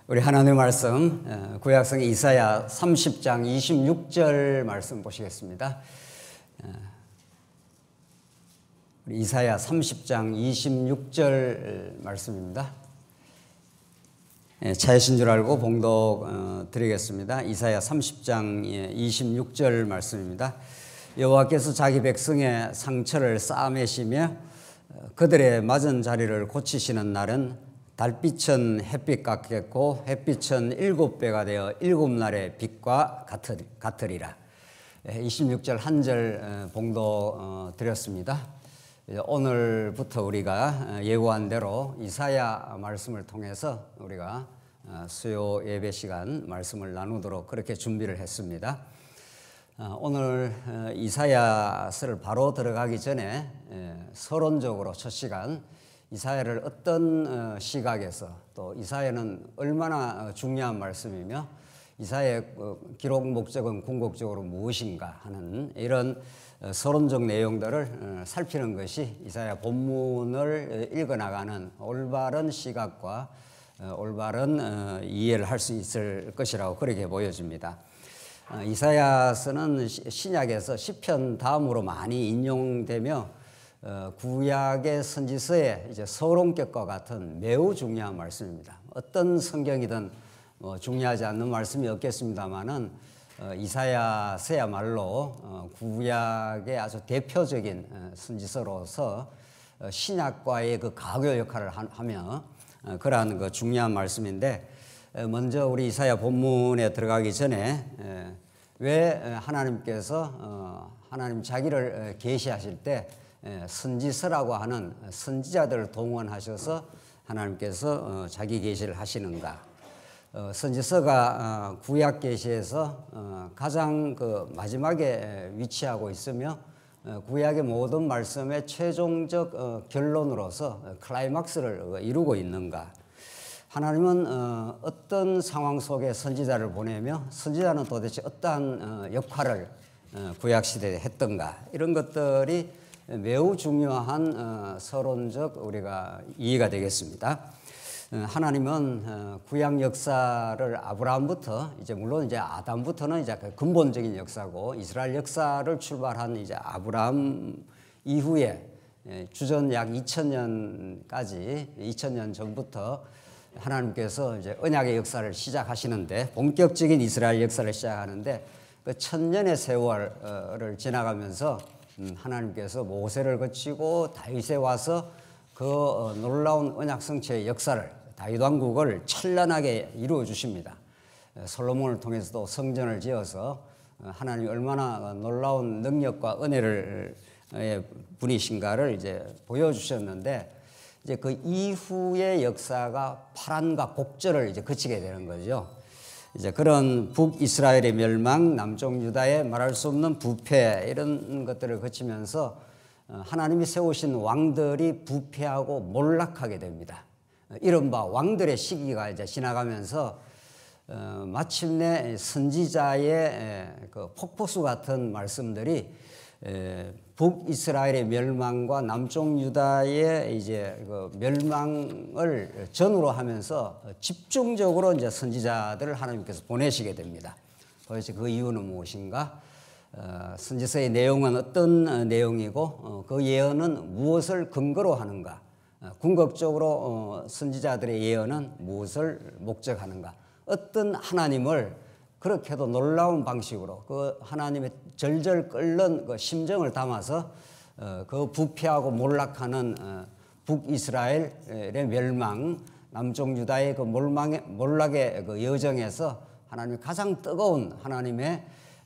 우리 하나님의 말씀 구약성 이사야 30장 26절 말씀 보시겠습니다. 우리 이사야 30장 26절 말씀입니다. 차이신 줄 알고 봉독 드리겠습니다. 이사야 30장 26절 말씀입니다. 여호와께서 자기 백성의 상처를 싸매시며 그들의 맞은 자리를 고치시는 날은 달빛은 햇빛 같겠고 햇빛은 7배가 되어 7날의 빛과 같으리라. 26절 한 절 봉독 드렸습니다. 오늘부터 우리가 예고한 대로 이사야 말씀을 통해서 우리가 수요 예배 시간 말씀을 나누도록 그렇게 준비를 했습니다. 오늘 이사야서를 바로 들어가기 전에 서론적으로 첫 시간 이사야를 어떤 시각에서 또 이사야는 얼마나 중요한 말씀이며 이사야의 기록 목적은 궁극적으로 무엇인가 하는 이런 서론적 내용들을 살피는 것이 이사야 본문을 읽어나가는 올바른 시각과 올바른 이해를 할 수 있을 것이라고 그렇게 보여집니다. 이사야서는 신약에서 시편 다음으로 많이 인용되며 구약의 선지서의 이제 서론격과 같은 매우 중요한 말씀입니다. 어떤 성경이든 중요하지 않는 말씀이 없겠습니다만은 이사야서야말로 구약의 아주 대표적인 선지서로서 신약과의 그 가교 역할을 하며 그러한 그 중요한 말씀인데, 먼저 우리 이사야 본문에 들어가기 전에 왜 하나님께서 하나님 자기를 계시하실 때 선지서라고 하는 선지자들을 동원하셔서 하나님께서 자기 계시를 하시는가? 선지서가 구약 계시에서 가장 그 마지막에 위치하고 있으며 구약의 모든 말씀의 최종적 결론으로서 클라이막스를 이루고 있는가? 하나님은 어떤 상황 속에 선지자를 보내며 선지자는 도대체 어떠한 역할을 구약 시대에 했던가? 이런 것들이 매우 중요한 서론적 우리가 이해가 되겠습니다. 하나님은 구약 역사를 아브라함부터 물론 이제 아담부터는 이제 근본적인 역사고 이스라엘 역사를 출발한 이제 아브라함 이후에 주전 약 2000년까지 2000년 전부터 하나님께서 이제 언약의 역사를 시작하시는데, 본격적인 이스라엘 역사를 시작하는데 그 1000년의 세월을 지나가면서 하나님께서 모세를 거치고 다윗에 와서 그 놀라운 언약 성취의 역사를, 다윗 왕국을 찬란하게 이루어 주십니다. 솔로몬을 통해서도 성전을 지어서 하나님이 얼마나 놀라운 능력과 은혜를 분이신가를 이제 보여주셨는데, 이제 그 이후의 역사가 파란과 곡절을 이제 거치게 되는 거죠. 이제 그런 북이스라엘의 멸망, 남쪽 유다의 말할 수 없는 부패, 이런 것들을 거치면서 하나님이 세우신 왕들이 부패하고 몰락하게 됩니다. 이른바 왕들의 시기가 이제 지나가면서 마침내 선지자의 그 폭포수 같은 말씀들이 북이스라엘의 멸망과 남쪽 유다의 이제 그 멸망을 전후로 하면서 집중적으로 이제 선지자들을 하나님께서 보내시게 됩니다. 도대체 그 이유는 무엇인가? 선지서의 내용은 어떤 내용이고 그 예언은 무엇을 근거로 하는가? 궁극적으로 선지자들의 예언은 무엇을 목적하는가? 어떤 하나님을 그렇게도 놀라운 방식으로 그 하나님의 절절 끓는 그 심정을 담아서 그 부패하고 몰락하는 북이스라엘의 멸망, 남쪽 유다의 그 몰락의 그 여정에서 하나님의 가장 뜨거운 하나님의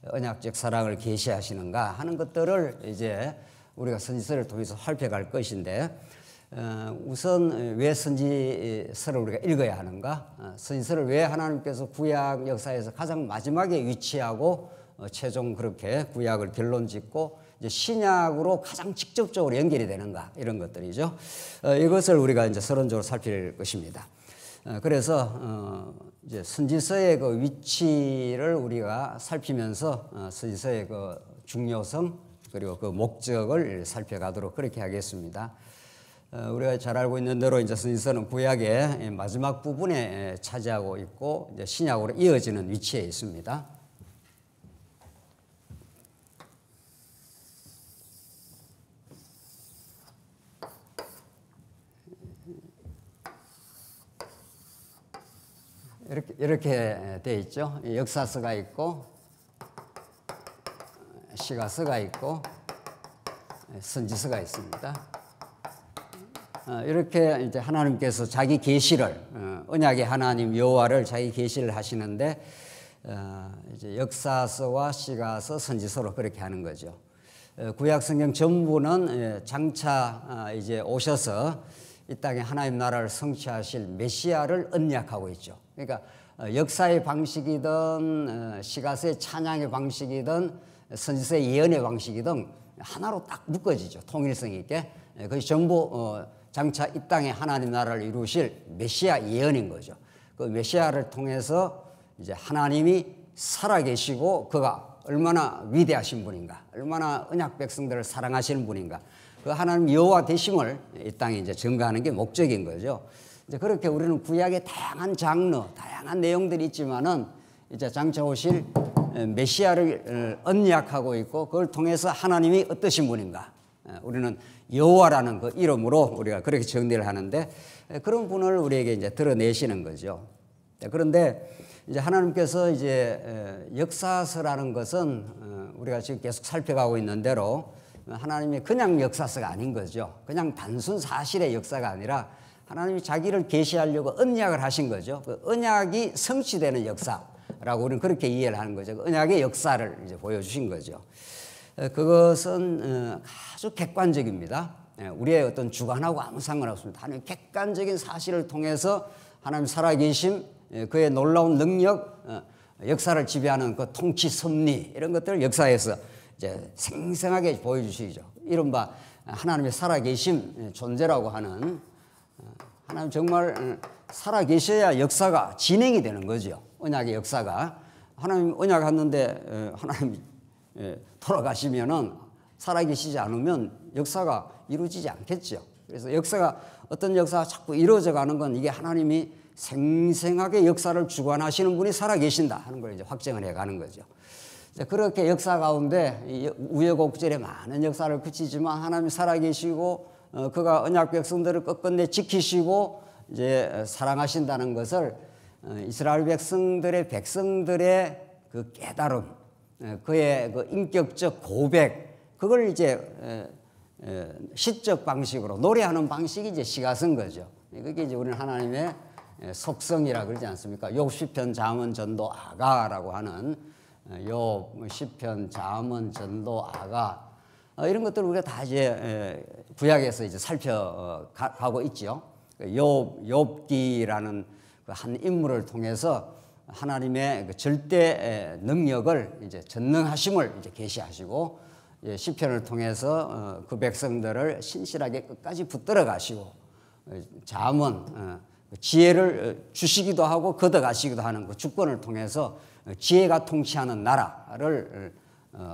언약적 사랑을 계시하시는가 하는 것들을 이제 우리가 선지서를 통해서 살펴갈 것인데, 우선 왜 선지서를 우리가 읽어야 하는가? 선지서를 왜 하나님께서 구약 역사에서 가장 마지막에 위치하고 최종 그렇게 구약을 결론 짓고 이제 신약으로 가장 직접적으로 연결이 되는가? 이런 것들이죠. 이것을 우리가 이제 서론적으로 살필 것입니다. 그래서 이제 선지서의 그 위치를 우리가 살피면서 선지서의 그 중요성 그리고 그 목적을 살펴가도록 그렇게 하겠습니다. 우리가 잘 알고 있는 대로 이제 선지서는 구약의 마지막 부분에 차지하고 있고 이제 신약으로 이어지는 위치에 있습니다. 이렇게 돼 있죠. 역사서가 있고 시가서가 있고 선지서가 있습니다. 이렇게 이제 하나님께서 자기 계시를 언약의 하나님 여호와를 자기 계시를 하시는데 이제 역사서와 시가서, 선지서로 그렇게 하는 거죠. 구약 성경 전부는 장차 이제 오셔서 이 땅에 하나님 나라를 성취하실 메시아를 언약하고 있죠. 그러니까 역사의 방식이든 시가서의 찬양의 방식이든 선지서의 예언의 방식이든 하나로 딱 묶어지죠. 통일성 있게. 그것이 전부 장차 이 땅에 하나님 나라를 이루실 메시아 예언인 거죠. 그 메시아를 통해서 이제 하나님이 살아계시고 그가 얼마나 위대하신 분인가, 얼마나 언약 백성들을 사랑하시는 분인가, 그 하나님 여호와 되심을 이 땅에 이제 증거하는 게 목적인 거죠. 이제 그렇게 우리는 구약의 다양한 장르, 다양한 내용들이 있지만은 이제 장차 오실 메시아를 언약하고 있고 그걸 통해서 하나님이 어떠신 분인가, 우리는 여호와라는 그 이름으로 우리가 그렇게 정리를 하는데 그런 분을 우리에게 이제 드러내시는 거죠. 그런데 이제 하나님께서 이제 역사서라는 것은 우리가 지금 계속 살펴가고 있는 대로 하나님이 그냥 역사서가 아닌 거죠. 그냥 단순 사실의 역사가 아니라 하나님이 자기를 계시하려고 언약을 하신 거죠. 그 언약이 성취되는 역사라고 우리는 그렇게 이해를 하는 거죠. 그 언약의 역사를 이제 보여주신 거죠. 그것은 아주 객관적입니다. 우리의 어떤 주관하고 아무 상관없습니다. 하나님 객관적인 사실을 통해서 하나님 살아계심, 그의 놀라운 능력, 역사를 지배하는 그 통치 섭리 이런 것들을 역사에서 이제 생생하게 보여주시죠. 이른바 하나님의 살아계심 존재라고 하는, 하나님 정말 살아계셔야 역사가 진행이 되는 거죠. 언약의 역사가. 하나님 언약했는데 하나님 돌아가시면은 살아계시지 않으면 역사가 이루어지지 않겠죠. 그래서 역사가, 어떤 역사가 자꾸 이루어져 가는 건 이게 하나님이 생생하게 역사를 주관하시는 분이 살아계신다 하는 걸 이제 확정을 해 가는 거죠. 그렇게 역사 가운데 우여곡절에 많은 역사를 그치지만 하나님이 살아계시고 그가 언약 백성들을 끝끝내 지키시고 이제 사랑하신다는 것을 이스라엘 백성들의 그 깨달음, 그의 그 인격적 고백, 그걸 이제 시적 방식으로 노래하는 방식이 이제 시가서인 거죠. 그게 이제 우리는 하나님의 속성이라 그러지 않습니까? 욥 시편 잠언 전도 아가라고 하는 욥 시편 잠언 전도 아가, 이런 것들 우리가 다 이제 구약에서 이제 살펴가고 있죠. 욥기라는 그 한 인물을 통해서 하나님의 그 절대 능력을 이제 전능하심을 이제 계시하시고, 시편을 통해서 그 백성들을 신실하게 끝까지 붙들어 가시고, 잠언 지혜를 주시기도 하고 걷어가시기도 하는 그 주권을 통해서 지혜가 통치하는 나라를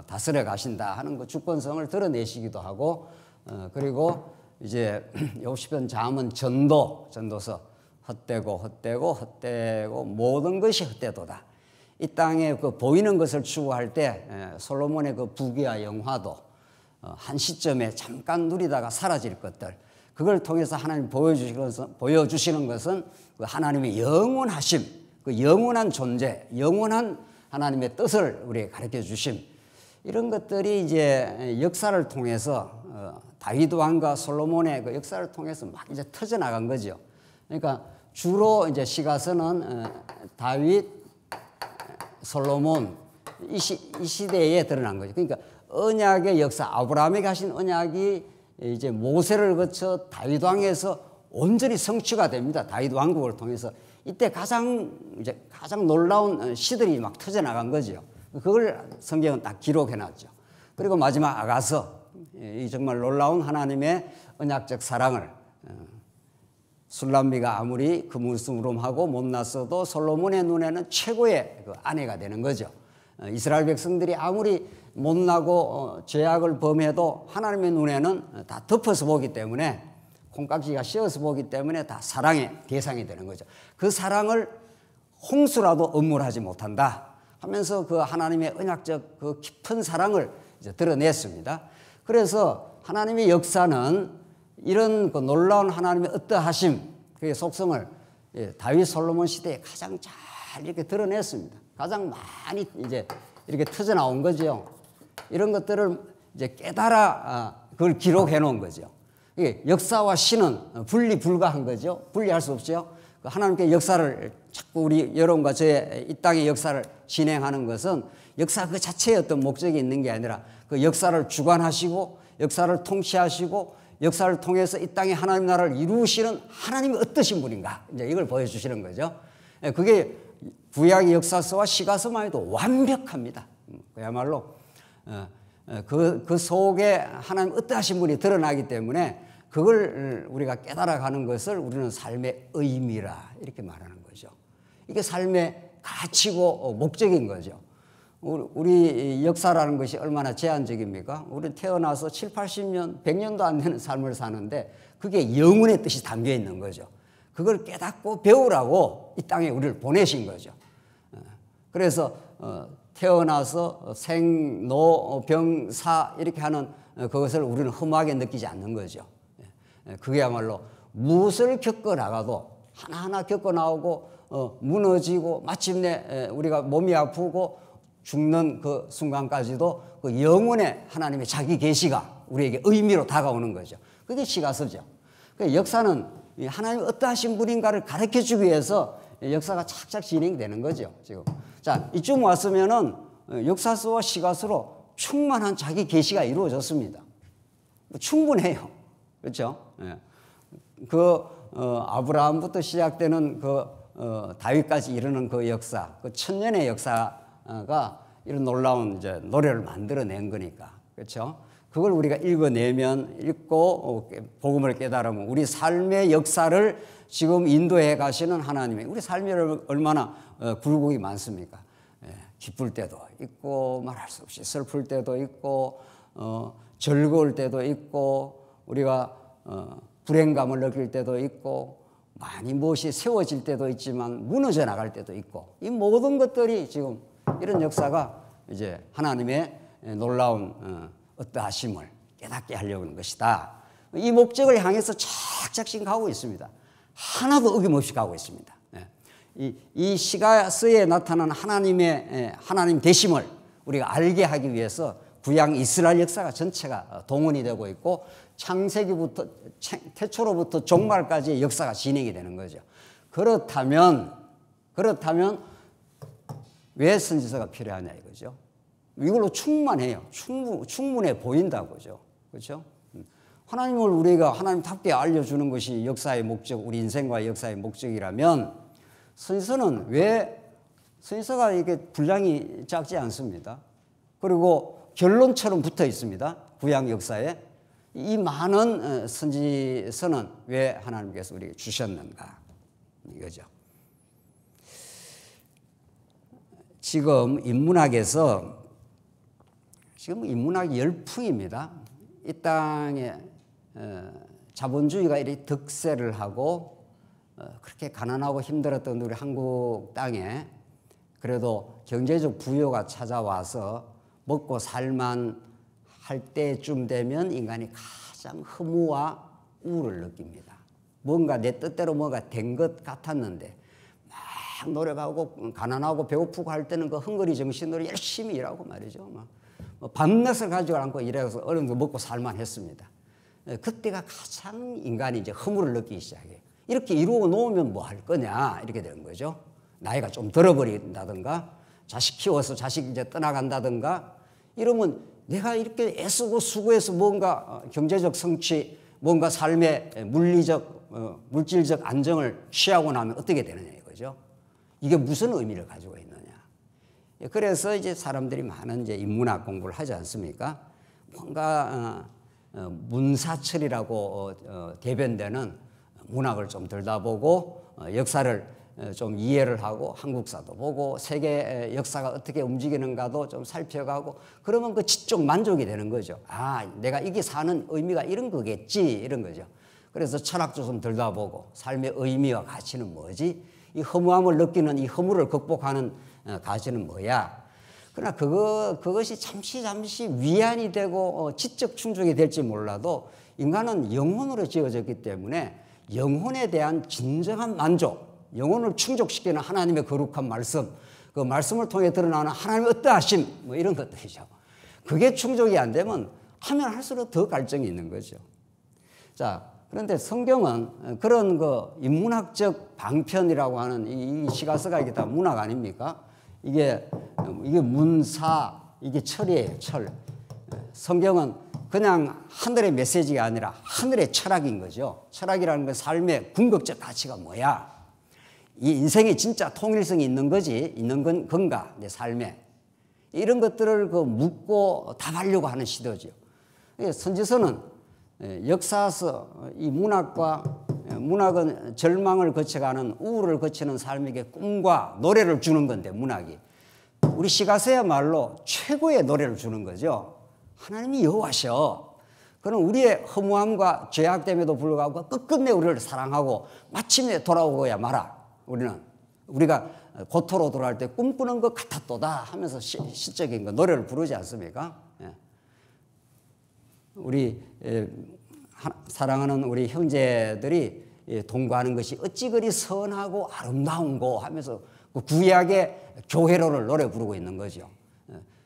다스려 가신다 하는 그 주권성을 드러내시기도 하고, 그리고 이제 욥시편 잠언 전도서 헛되고 모든 것이 헛되도다. 이 땅에 그 보이는 것을 추구할 때 솔로몬의 그 부귀와 영화도 한 시점에 잠깐 누리다가 사라질 것들, 그걸 통해서 하나님 보여주시는 것은 그 하나님의 영원하심, 그 영원한 존재, 영원한 하나님의 뜻을 우리에게 가르쳐 주심, 이런 것들이 이제 역사를 통해서 다윗 왕과 솔로몬의 그 역사를 통해서 막 이제 터져 나간 거죠. 그러니까 주로 이제 시가서는 다윗, 솔로몬 이 시대에 드러난 거죠. 그러니까 언약의 역사, 아브라함에게 하신 언약이 이제 모세를 거쳐 다윗 왕에서 온전히 성취가 됩니다. 다윗 왕국을 통해서. 이때 가장 놀라운 시들이 막 터져 나간 거죠. 그걸 성경은 딱 기록해 놨죠. 그리고 마지막 아가서, 이 정말 놀라운 하나님의 언약적 사랑을, 술람미가 아무리 그물스무름하고 못났어도 솔로몬의 눈에는 최고의 그 아내가 되는 거죠. 이스라엘 백성들이 아무리 못나고 죄악을 범해도 하나님의 눈에는 다 덮어서 보기 때문에 콩깍지가 씌어서 보기 때문에 다 사랑의 대상이 되는 거죠. 그 사랑을 홍수라도 엄물하지 못한다 하면서 그 하나님의 언약적 그 깊은 사랑을 이제 드러냈습니다. 그래서 하나님의 역사는 이런 그 놀라운 하나님의 어떠하심, 그의 속성을 다윗 솔로몬 시대에 가장 잘 이렇게 드러냈습니다. 가장 많이 이제 이렇게 터져 나온 거죠. 이런 것들을 이제 깨달아 그걸 기록해 놓은 거죠. 이게 역사와 신은 분리 불가한 거죠. 분리할 수 없죠. 하나님께 역사를 자꾸 우리 여러분과 저의 이 땅의 역사를 진행하는 것은 역사 그 자체의 어떤 목적이 있는 게 아니라 그 역사를 주관하시고 역사를 통치하시고 역사를 통해서 이 땅에 하나님 나라를 이루시는 하나님이 어떠신 분인가, 이제 이걸 보여주시는 거죠. 그게 구약의 역사서와 시가서만 해도 완벽합니다. 그야말로 그 속에 하나님 어떠하신 분이 드러나기 때문에 그걸 우리가 깨달아가는 것을 우리는 삶의 의미라 이렇게 말하는 거죠. 이게 삶의 가치고 목적인 거죠. 우리 역사라는 것이 얼마나 제한적입니까? 우리 태어나서 7, 80년, 100년도 안 되는 삶을 사는데 그게 영혼의 뜻이 담겨 있는 거죠. 그걸 깨닫고 배우라고 이 땅에 우리를 보내신 거죠. 그래서 태어나서 생, 노, 병, 사 이렇게 하는 그것을 우리는 험하게 느끼지 않는 거죠. 그게야말로 무엇을 겪어나가도 하나하나 겪어나오고 무너지고 마침내 우리가 몸이 아프고 죽는 그 순간까지도 그 영혼의 하나님의 자기 계시가 우리에게 의미로 다가오는 거죠. 그게 시가서죠. 역사는 하나님이 어떠하신 분인가를 가르쳐주기 위해서 역사가 착착 진행되는 거죠. 지금 자, 이쯤 왔으면은 역사서와 시가서로 충만한 자기 계시가 이루어졌습니다. 충분해요. 그렇죠? 예. 아브라함부터 시작되는 다윗까지 이르는 그 역사, 그 천년의 역사가 이런 놀라운 이제 노래를 만들어낸 거니까. 그렇죠? 그걸 우리가 읽고 복음을 깨달으면 우리 삶의 역사를 지금 인도해 가시는 하나님이 우리 삶이 얼마나 굴곡이 많습니까? 예, 기쁠 때도 있고 말할 수 없이 슬플 때도 있고 즐거울 때도 있고 우리가 불행감을 느낄 때도 있고 많이 무엇이 세워질 때도 있지만 무너져 나갈 때도 있고 이 모든 것들이 지금 이런 역사가 이제 하나님의 놀라운 어떠하심을 깨닫게 하려고 하는 것이다. 이 목적을 향해서 착착씩 가고 있습니다. 하나도 어김없이 가고 있습니다. 이 시가서에 나타난 하나님 되심을 우리가 알게 하기 위해서 구약 이스라엘 역사가 전체가 동원이 되고 있고 창세기부터 태초로부터 종말까지의 역사가 진행이 되는 거죠. 그렇다면 왜 선지서가 필요하냐 이거죠. 이걸로 충만해요. 충분해 보인다고죠. 그렇죠? 하나님을 우리가 하나님답게 알려주는 것이 역사의 목적, 우리 인생과 역사의 목적이라면 선지서가 이게 분량이 작지 않습니다. 그리고 결론처럼 붙어 있습니다. 구약 역사에. 이 많은 선지서는 왜 하나님께서 우리에게 주셨는가 이거죠. 지금 인문학이 열풍입니다. 이 땅에 자본주의가 이렇게 득세를 하고 그렇게 가난하고 힘들었던 우리 한국 땅에 그래도 경제적 부여가 찾아와서 먹고 살만 할 때쯤 되면 인간이 가장 허무와 우울을 느낍니다. 뭔가 내 뜻대로 뭐가 된 것 같았는데 막 노력하고 가난하고 배고프고 할 때는 그 헝거리 정신으로 열심히 일하고 말이죠. 밤낮을 가지고 않고 일해서 어느 정도 먹고 살만 했습니다. 그때가 가장 인간이 이제 허물을 느끼기 시작해요. 이렇게 이루어 놓으면 뭐 할 거냐 이렇게 되는 거죠. 나이가 좀 들어버린다든가 자식 키워서 자식 이제 떠나간다든가 이러면 내가 이렇게 애쓰고 수고해서 뭔가 경제적 성취, 뭔가 삶의 물질적 안정을 취하고 나면 어떻게 되느냐 이거죠. 이게 무슨 의미를 가지고 있느냐. 그래서 이제 사람들이 많은 이제 인문학 공부를 하지 않습니까? 뭔가 문사철이라고 대변되는 문학을 좀 들여다보고 역사를 좀 이해를 하고 한국사도 보고 세계 역사가 어떻게 움직이는가도 좀 살펴가고 그러면 그 지적 만족이 되는 거죠. 아, 내가 이게 사는 의미가 이런 거겠지 이런 거죠. 그래서 철학도 좀 들여다보고 삶의 의미와 가치는 뭐지? 이 허무함을 느끼는 이 허물을 극복하는 가치는 뭐야? 그러나 그것이 잠시 위안이 되고 지적 충족이 될지 몰라도 인간은 영혼으로 지어졌기 때문에 영혼에 대한 진정한 만족, 영혼을 충족시키는 하나님의 거룩한 말씀, 그 말씀을 통해 드러나는 하나님의 어떠하심, 뭐 이런 것들이죠. 그게 충족이 안 되면 하면 할수록 더 갈증이 있는 거죠. 자, 그런데 성경은 그런 인문학적 방편이라고 하는 이 시가서가 이게 다 문학 아닙니까? 이게 문사, 이게 철이에요, 철. 성경은 그냥 하늘의 메시지가 아니라 하늘의 철학인 거죠. 철학이라는 건 삶의 궁극적 가치가 뭐야? 이 인생에 진짜 통일성이 있는 거지, 있는 건가, 내 삶에. 이런 것들을 묻고 답하려고 하는 시도죠. 선지서는 역사서, 이 문학은 절망을 거쳐가는 우울을 거치는 삶에게 꿈과 노래를 주는 건데, 문학이. 우리 시가서야말로 최고의 노래를 주는 거죠. 하나님이 여호와셔. 그럼 우리의 허무함과 죄악됨에도 불구하고 끝끝내 우리를 사랑하고 마침내 돌아오고야 말아. 우리가 고토로 돌아갈 때 꿈꾸는 것 같았도다 하면서 시적인 노래를 부르지 않습니까? 우리 사랑하는 우리 형제들이 동거하는 것이 어찌 그리 선하고 아름다운고 하면서 그 구약의 교회로를 노래 부르고 있는 거죠.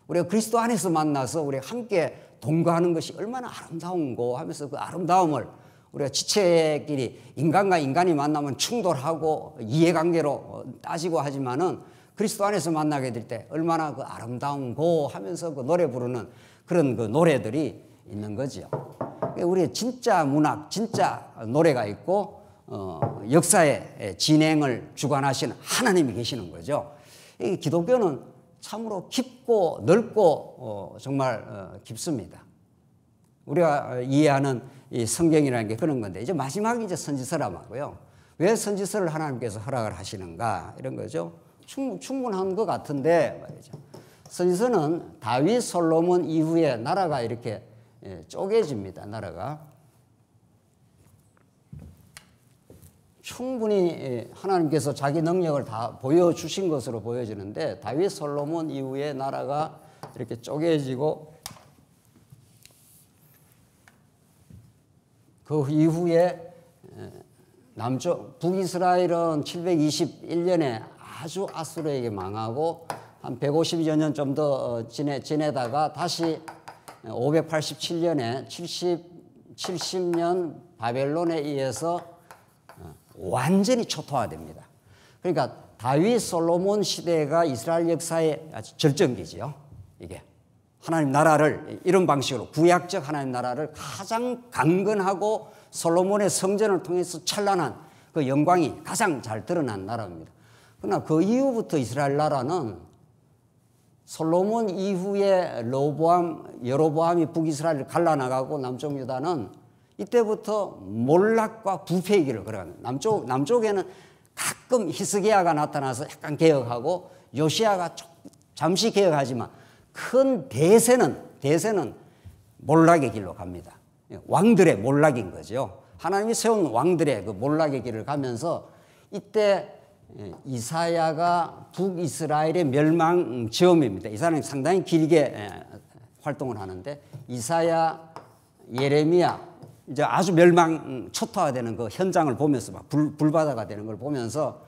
우리가 그리스도 안에서 만나서 우리가 함께 동거하는 것이 얼마나 아름다운고 하면서 그 아름다움을 우리가 지체끼리 인간과 인간이 만나면 충돌하고 이해관계로 따지고 하지만은 그리스도 안에서 만나게 될 때 얼마나 그 아름다운고 하면서 그 노래 부르는 그런 그 노래들이 있는 거죠. 우리 진짜 문학, 진짜 노래가 있고 역사의 진행을 주관하시는 하나님이 계시는 거죠. 이 기독교는 참으로 깊고 넓고 정말 깊습니다. 우리가 이해하는 이 성경이라는 게 그런 건데 이제 마지막이 이제 선지서라고 하고요. 왜 선지서를 하나님께서 허락을 하시는가 이런 거죠. 충분한 것 같은데 말이죠. 선지서는 다윗 솔로몬 이후에 나라가 이렇게 쪼개집니다. 나라가 충분히 하나님께서 자기 능력을 다 보여주신 것으로 보여지는데 다윗 솔로몬 이후에 나라가 이렇게 쪼개지고 그 이후에 북이스라엘은 721년에 아주 아수르에게 망하고 한 150여 년 좀 더 지내다가 다시 587년에 70년 바벨론에 의해서 완전히 초토화됩니다. 그러니까 다윗 솔로몬 시대가 이스라엘 역사의 아주 절정기죠. 이게 하나님 나라를 이런 방식으로 구약적 하나님 나라를 가장 강건하고 솔로몬의 성전을 통해서 찬란한 그 영광이 가장 잘 드러난 나라입니다. 그러나 그 이후부터 이스라엘 나라는 솔로몬 이후에 여로보암이 북이스라엘을 갈라나가고 남쪽 유다는 이때부터 몰락과 부패의 길을 걸어가는 남쪽에는 가끔 히스기야가 나타나서 약간 개혁하고 요시야가 잠시 개혁하지만 큰 대세는 몰락의 길로 갑니다. 왕들의 몰락인 거죠. 하나님이 세운 왕들의 그 몰락의 길을 가면서 이때 이사야가 북이스라엘의 멸망지음입니다. 이사야는 상당히 길게 활동을 하는데 이사야, 예레미야 이제 아주 초토화되는 그 현장을 보면서 막 불바다가 되는 걸 보면서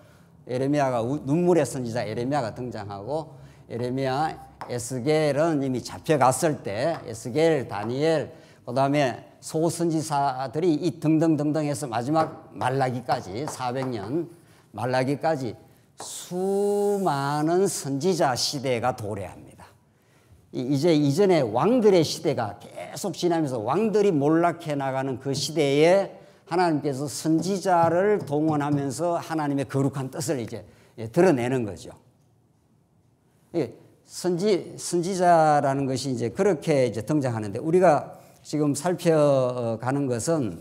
예레미야가 눈물의 선지자 예레미야가 등장하고 예레미야, 에스겔은 이미 잡혀갔을 때 에스겔, 다니엘 그다음에 소선지사들이 이 등등등등해서 마지막 말라기까지 400년 말라기까지 수많은 선지자 시대가 도래합니다. 이제 이전에 왕들의 시대가 계속 지나면서 왕들이 몰락해 나가는 그 시대에 하나님께서 선지자를 동원하면서 하나님의 거룩한 뜻을 이제 드러내는 거죠. 선지자라는 것이 이제 그렇게 이제 등장하는데 우리가 지금 살펴가는 것은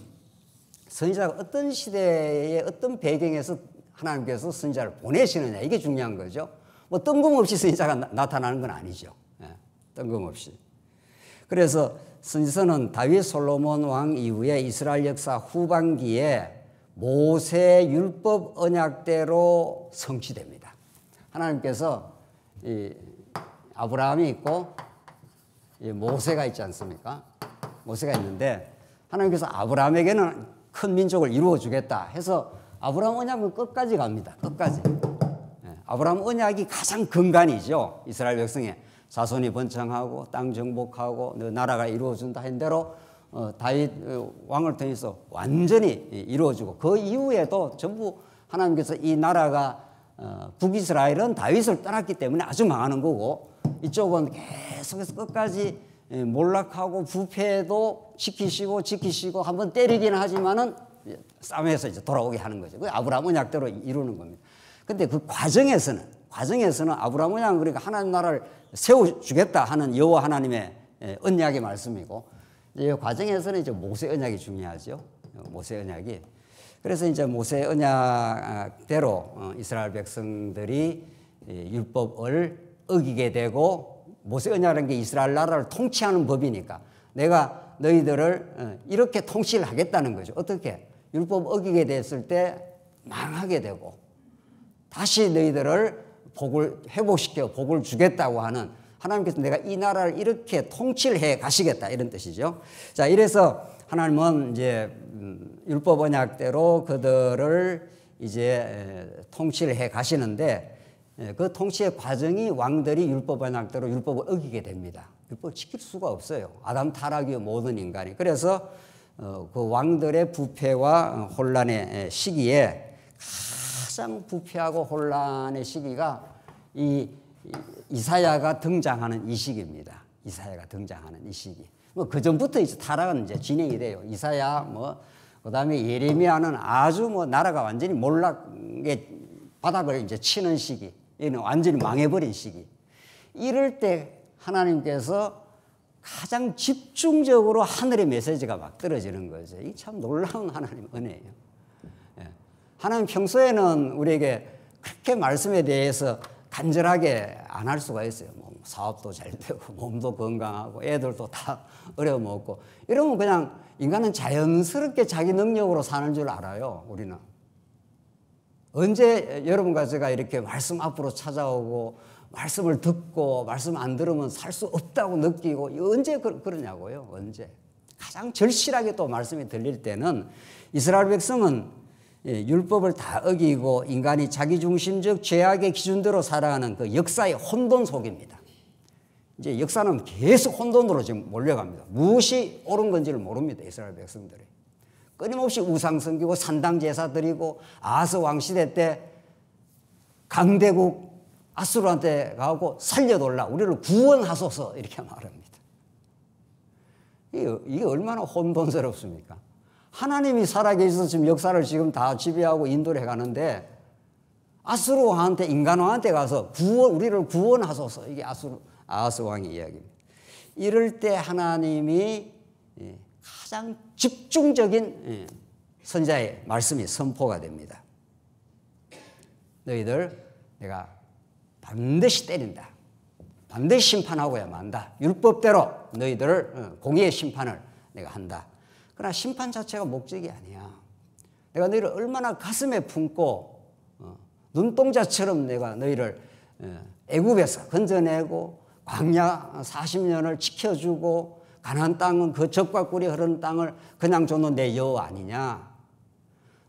선지자가 어떤 시대에 어떤 배경에서 하나님께서 선지자를 보내시느냐 이게 중요한 거죠. 뭐 뜬금없이 선지자가 나타나는 건 아니죠. 뜬금없이. 그래서 선지서는 다윗 솔로몬 왕 이후에 이스라엘 역사 후반기에 모세 율법 언약대로 성취됩니다. 하나님께서 이 아브라함이 있고 이 모세가 있지 않습니까? 모세가 있는데 하나님께서 아브라함에게는 큰 민족을 이루어 주겠다 해서 아브라함 언약은 끝까지 갑니다. 끝까지. 아브라함 언약이 가장 근간이죠. 이스라엘 백성의 자손이 번창하고 땅 정복하고 나라가 이루어진다 한 대로 다윗 왕을 통해서 완전히 이루어지고 그 이후에도 전부 하나님께서 이 나라가 북이스라엘은 다윗을 떠났기 때문에 아주 망하는 거고 이쪽은 계속해서 끝까지 몰락하고 부패도 지키시고 한번 때리기는 하지만은 싸움에서 이제 돌아오게 하는 거죠. 그 아브라함 언약대로 이루는 겁니다. 근데 그 과정에서는 아브라함 언약은 그러니까 하나님 나라를 세워주겠다 하는 여호와 하나님의 언약의 말씀이고 이 과정에서는 이제 모세 언약이 중요하죠. 모세 언약이. 그래서 이제 모세 언약대로 이스라엘 백성들이 율법을 어기게 되고 모세 언약이라는 게 이스라엘 나라를 통치하는 법이니까 내가 너희들을 이렇게 통치를 하겠다는 거죠. 어떻게? 율법 어기게 됐을 때 망하게 되고 다시 너희들을 복을 회복시켜 복을 주겠다고 하는 하나님께서 내가 이 나라를 이렇게 통치를 해 가시겠다 이런 뜻이죠. 자, 이래서 하나님은 이제 율법 언약대로 그들을 이제 통치를 해 가시는데 그 통치의 과정이 왕들이 율법 언약대로 율법을 어기게 됩니다. 율법을 지킬 수가 없어요. 아담 타락이 모든 인간이. 그래서 그 왕들의 부패와 혼란의 시기에 가장 부패하고 혼란의 시기가 이 이사야가 등장하는 이 시기입니다. 이사야가 등장하는 이 시기. 뭐 그 전부터 이제 타락은 이제 진행이 돼요. 이사야 그다음에 예레미야는 아주 나라가 완전히 몰락의 바닥을 이제 치는 시기. 이는 완전히 망해버린 시기. 이럴 때 하나님께서 가장 집중적으로 하늘의 메시지가 막 떨어지는 거죠. 이게 참 놀라운 하나님 은혜예요. 하나님 평소에는 우리에게 그렇게 말씀에 대해서 간절하게 안 할 수가 있어요. 사업도 잘 되고 몸도 건강하고 애들도 다 어려먹고 이러면 그냥 인간은 자연스럽게 자기 능력으로 사는 줄 알아요. 우리는. 언제 여러분과 제가 이렇게 말씀 앞으로 찾아오고 말씀을 듣고 말씀 안 들으면 살 수 없다고 느끼고 언제 그러냐고요. 언제. 가장 절실하게 또 말씀이 들릴 때는 이스라엘 백성은 율법을 다 어기고 인간이 자기중심적 죄악의 기준대로 살아가는 그 역사의 혼돈 속입니다. 이제 역사는 계속 혼돈으로 지금 몰려갑니다. 무엇이 옳은 건지를 모릅니다. 이스라엘 백성들이. 끊임없이 우상 섬기고 산당 제사 드리고 아하스 왕 시대 때 강대국 아수르한테 가고 살려달라 우리를 구원하소서 이렇게 말합니다. 이게 얼마나 혼돈스럽습니까? 하나님이 살아계셔서 지금 역사를 지금 다 지배하고 인도를 해가는데 아수르 왕한테 인간 왕한테 가서 우리를 구원하소서 이게 아하스 왕의 이야기입니다. 이럴 때 하나님이 가장 집중적인 선지자의 말씀이 선포가 됩니다. 너희들 내가 반드시 때린다. 반드시 심판하고야 만다. 율법대로 너희들을 공의의 심판을 내가 한다. 그러나 심판 자체가 목적이 아니야. 내가 너희를 얼마나 가슴에 품고 눈동자처럼 내가 너희를 애굽에서 건져내고 광야 40년을 지켜주고 가나안 땅은 그 젖과 꿀이 흐르는 땅을 그냥 줬는 내 여호와 아니냐.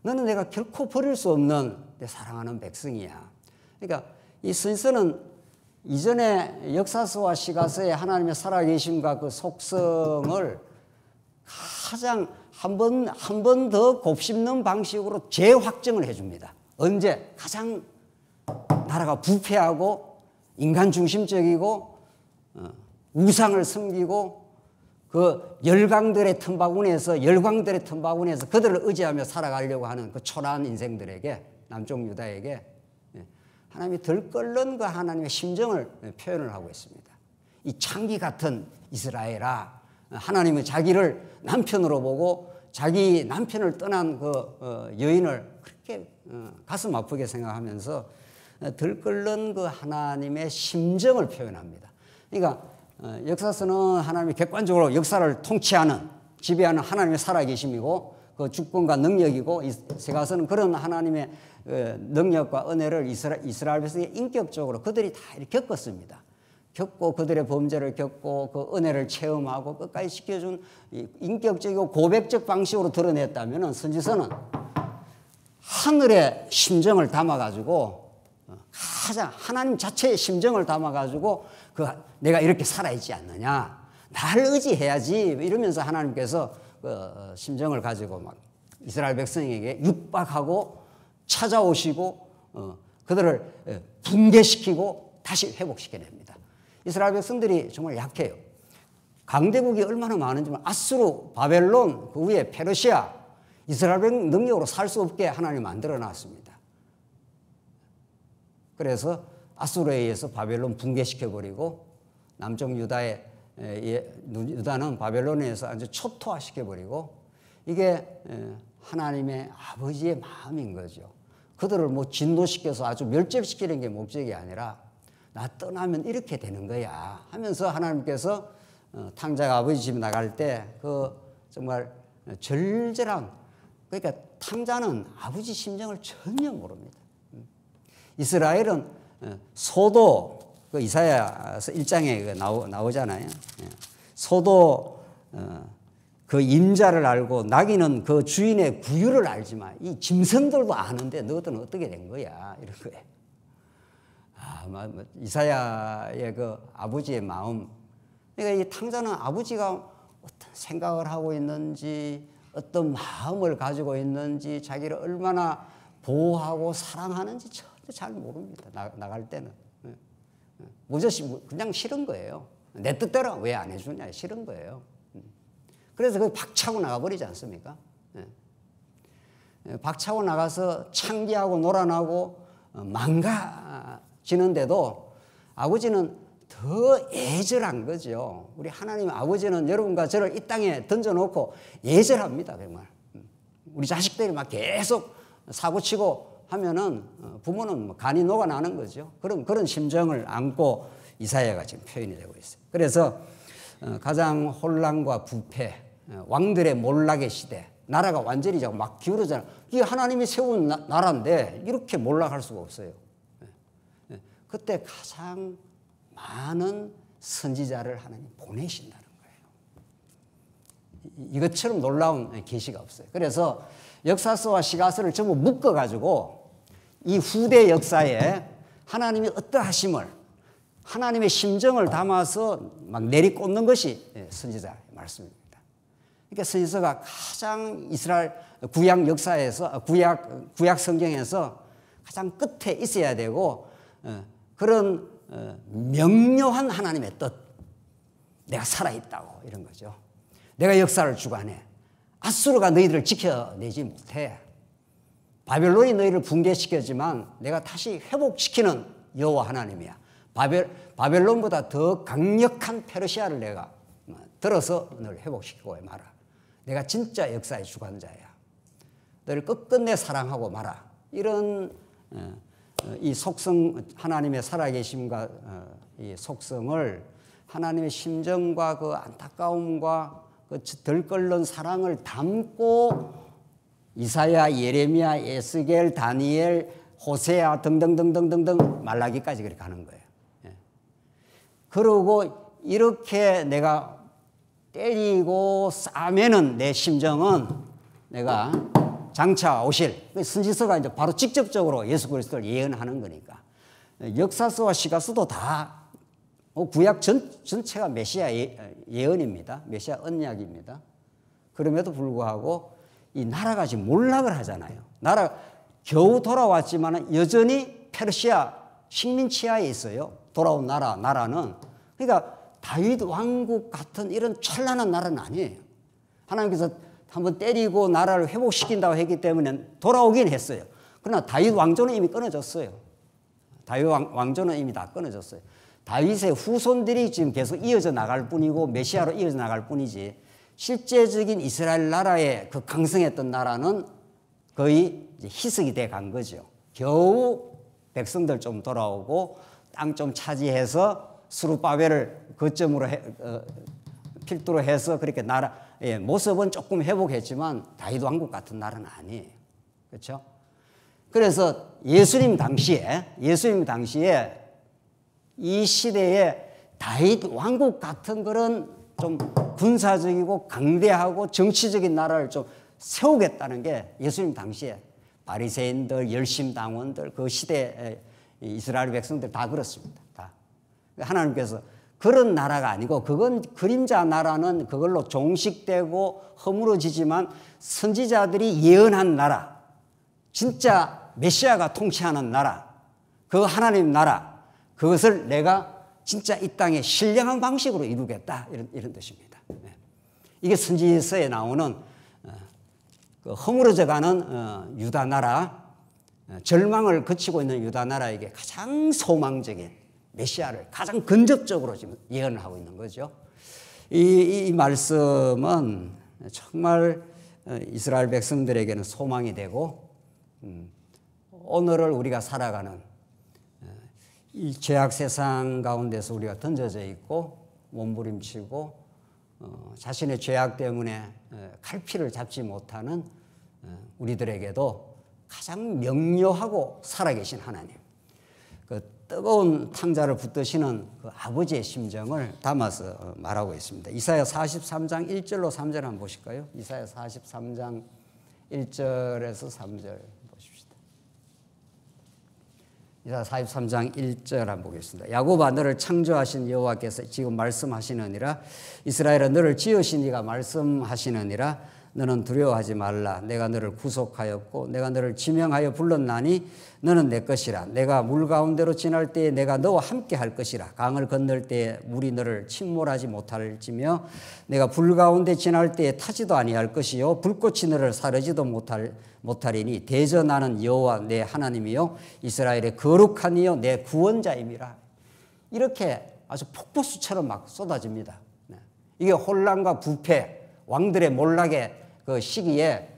너는 내가 결코 버릴 수 없는 내 사랑하는 백성이야. 그러니까 이 선지서는 이전에 역사서와 시가서에 하나님의 살아계심과 그 속성을 가장 한 번 더 곱씹는 방식으로 재확정을 해줍니다. 언제? 가장 나라가 부패하고 인간 중심적이고 우상을 섬기고 그 열강들의 틈바구니에서 그들을 의지하며 살아가려고 하는 그 초라한 인생들에게 남쪽 유다에게 하나님이 들끓는 그 하나님의 심정을 표현을 하고 있습니다. 이 창기 같은 이스라엘아, 하나님은 자기를 남편으로 보고 자기 남편을 떠난 그 여인을 그렇게 가슴 아프게 생각하면서 들끓는 그 하나님의 심정을 표현합니다. 그러니까 역사서는 하나님이 객관적으로 역사를 통치하는, 지배하는 하나님의 살아계심이고 그 주권과 능력이고, 세가서는 그런 하나님의 능력과 은혜를 이스라엘 백성이 인격적으로 그들이 다 이렇게 겪었습니다. 겪고 그들의 범죄를 겪고 그 은혜를 체험하고 끝까지 지켜준 인격적이고 고백적 방식으로 드러냈다면, 선지서는 하늘의 심정을 담아가지고, 가장 하나님 자체의 심정을 담아가지고 내가 이렇게 살아있지 않느냐, 나를 의지해야지 이러면서 하나님께서 그 심정을 가지고 막 이스라엘 백성에게 육박하고 찾아오시고 그들을 붕괴시키고 다시 회복시켜냅니다. 이스라엘 백성들이 정말 약해요. 강대국이 얼마나 많은지만 아수르, 바벨론, 그 위에 페르시아, 이스라엘 능력으로 살 수 없게 하나님 만들어 놨습니다. 그래서 아수르에 의해서 바벨론 붕괴시켜버리고, 남쪽 유다는 바벨론에서 아주 초토화시켜버리고, 이게 하나님의 아버지의 마음인 거죠. 그들을 뭐 진노시켜서 아주 멸절시키는 게 목적이 아니라, 나 떠나면 이렇게 되는 거야 하면서 하나님께서 탕자가 아버지 집 나갈 때 그 정말 절절한, 그러니까 탕자는 아버지 심정을 전혀 모릅니다. 이스라엘은 소도, 그 이사야서 1장에 나오잖아요. 소도 그 임자를 알고 나귀는 그 주인의 구유를 알지만 이 짐승들도 아는데 너희들은 어떻게 된 거야, 이런 거예요. 이사야의 그 아버지의 마음. 그러니까 이 탕자는 아버지가 어떤 생각을 하고 있는지, 어떤 마음을 가지고 있는지, 자기를 얼마나 보호하고 사랑하는지 전혀 잘 모릅니다. 나갈 때는. 그냥 싫은 거예요. 내 뜻대로 왜 안 해주냐, 싫은 거예요. 그래서 그 박차고 나가버리지 않습니까? 박차고 나가서 창기하고 놀아나고 망가지는데도 아버지는 더 애절한 거죠. 우리 하나님 아버지는 여러분과 저를 이 땅에 던져놓고 애절합니다, 정말. 우리 자식들이 막 계속 사고치고 하면은 부모는 간이 녹아나는 거죠. 그런 심정을 안고 이사야가 지금 표현이 되고 있어요. 그래서 가장 혼란과 부패, 왕들의 몰락의 시대, 나라가 완전히 막 기울어잖아요. 이게 하나님이 세운 나라인데 이렇게 몰락할 수가 없어요. 그때 가장 많은 선지자를 하나님 보내신다는 거예요. 이것처럼 놀라운 계시가 없어요. 그래서 역사서와 시가서를 전부 묶어가지고 이 후대 역사에 하나님이 어떠하심을, 하나님의 심정을 담아서 막 내리꽂는 것이 선지자의 말씀입니다. 그러니까 선지서가 가장 이스라엘 구약 역사에서, 구약 성경에서 가장 끝에 있어야 되고, 그런 명료한 하나님의 뜻, 내가 살아있다고, 이런 거죠. 내가 역사를 주관해. 아수르가 너희들을 지켜내지 못해. 바벨론이 너희를 붕괴시켰지만 내가 다시 회복시키는 여호와 하나님이야. 바벨론보다 더 강력한 페르시아를 내가 들어서 너를 회복시키고 마라. 내가 진짜 역사의 주관자야. 너를 끝끝내 사랑하고 마라. 이런 이 속성, 하나님의 살아계심과 이 속성을, 하나님의 심정과 그 안타까움과 그 덜 끓는 사랑을 담고 이사야, 예레미야, 에스겔, 다니엘, 호세아 등등등등등등 말라기까지 그렇게 가는 거예요. 그러고 이렇게 내가 때리고 싸매는 내 심정은 내가 장차 오실, 선지서가 이제 바로 직접적으로 예수 그리스도를 예언하는 거니까. 역사서와 시가서도 다 구약 전체가 메시아 예언입니다. 메시아 언약입니다. 그럼에도 불구하고 이 나라가 지금 몰락을 하잖아요. 나라 겨우 돌아왔지만 여전히 페르시아 식민 치하에 있어요. 돌아온 나라는. 그러니까 다윗 왕국 같은 이런 찬란한 나라는 아니에요. 하나님께서 한번 때리고 나라를 회복시킨다고 했기 때문에 돌아오긴 했어요. 그러나 다윗 왕조는 이미 끊어졌어요. 다윗 왕조는 이미 다 끊어졌어요. 다윗의 후손들이 지금 계속 이어져 나갈 뿐이고 메시아로 이어져 나갈 뿐이지, 실제적인 이스라엘 나라의 그 강성했던 나라는 거의 이제 희석이 돼 간 거죠. 겨우 백성들 좀 돌아오고 땅 좀 차지해서 스룹바벨을 거점으로 필두로 해서 그렇게 나라 모습은 조금 회복했지만 다윗 왕국 같은 나라는 아니에요. 그렇죠? 그래서 예수님 당시에 이 시대에 다윗 왕국 같은 그런 좀 군사적이고 강대하고 정치적인 나라를 좀 세우겠다는 게 예수님 당시에 바리새인들, 열심당원들, 그 시대 이스라엘 백성들 다 그렇습니다. 다. 하나님께서 그런 나라가 아니고 그건 그림자 나라는 그걸로 종식되고 허물어지지만 선지자들이 예언한 나라, 진짜 메시아가 통치하는 나라, 그 하나님 나라, 그것을 내가 진짜 이 땅에 신령한 방식으로 이루겠다 이런 뜻입니다. 이게 선지서에 나오는 그 허물어져가는 유다 나라, 절망을 거치고 있는 유다 나라에게 가장 소망적인 메시아를 가장 근접적으로 지금 예언을 하고 있는 거죠. 이 말씀은 정말 이스라엘 백성들에게는 소망이 되고 오늘을 우리가 살아가는 이 죄악 세상 가운데서 우리가 던져져 있고 몸부림치고 자신의 죄악 때문에 갈피를 잡지 못하는 우리들에게도 가장 명료하고 살아계신 하나님, 그 뜨거운 탕자를 붙드시는 그 아버지의 심정을 담아서 말하고 있습니다. 이사야 43장 1절로 3절 한번 보실까요? 이사야 43장 1절에서 3절 보십시다. 이사야 43장 1절 한번 보겠습니다. 야곱아, 너를 창조하신 여호와께서 지금 말씀하시느니라. 이스라엘아, 너를 지으신 이가 말씀하시느니라. 너는 두려워하지 말라. 내가 너를 구속하였고 내가 너를 지명하여 불렀나니 너는 내 것이라. 내가 물 가운데로 지날 때에 내가 너와 함께 할 것이라. 강을 건널 때에 물이 너를 침몰하지 못할지며 내가 불 가운데 지날 때에 타지도 아니할 것이요 불꽃이 너를 사르지도 못하리니 대저 나는 여호와 내 하나님이요 이스라엘의 거룩한 이요 내 구원자임이라. 이렇게 아주 폭포수처럼 막 쏟아집니다. 이게 혼란과 부패, 왕들의 몰락의 그 시기에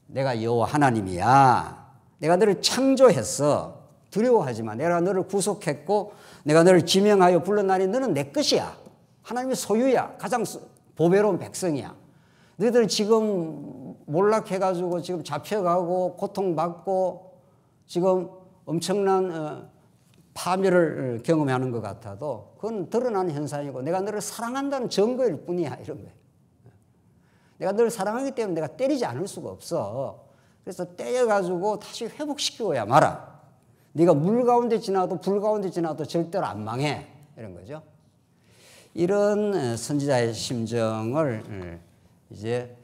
내가 여호와 하나님이야. 내가 너를 창조했어. 두려워하지 마. 내가 너를 구속했고 내가 너를 지명하여 불렀나니 너는 내 것이야. 하나님의 소유야. 가장 보배로운 백성이야. 너희들 지금 몰락해가지고 지금 잡혀가고 고통받고 지금 엄청난 파멸을 경험하는 것 같아도 그건 드러나는 현상이고 내가 너를 사랑한다는 증거일 뿐이야. 이런 거예요. 내가 너를 사랑하기 때문에 내가 때리지 않을 수가 없어. 그래서 때려가지고 다시 회복시키고야 말아. 네가 물 가운데 지나도 불 가운데 지나도 절대로 안 망해. 이런 거죠. 이런 선지자의 심정을 이제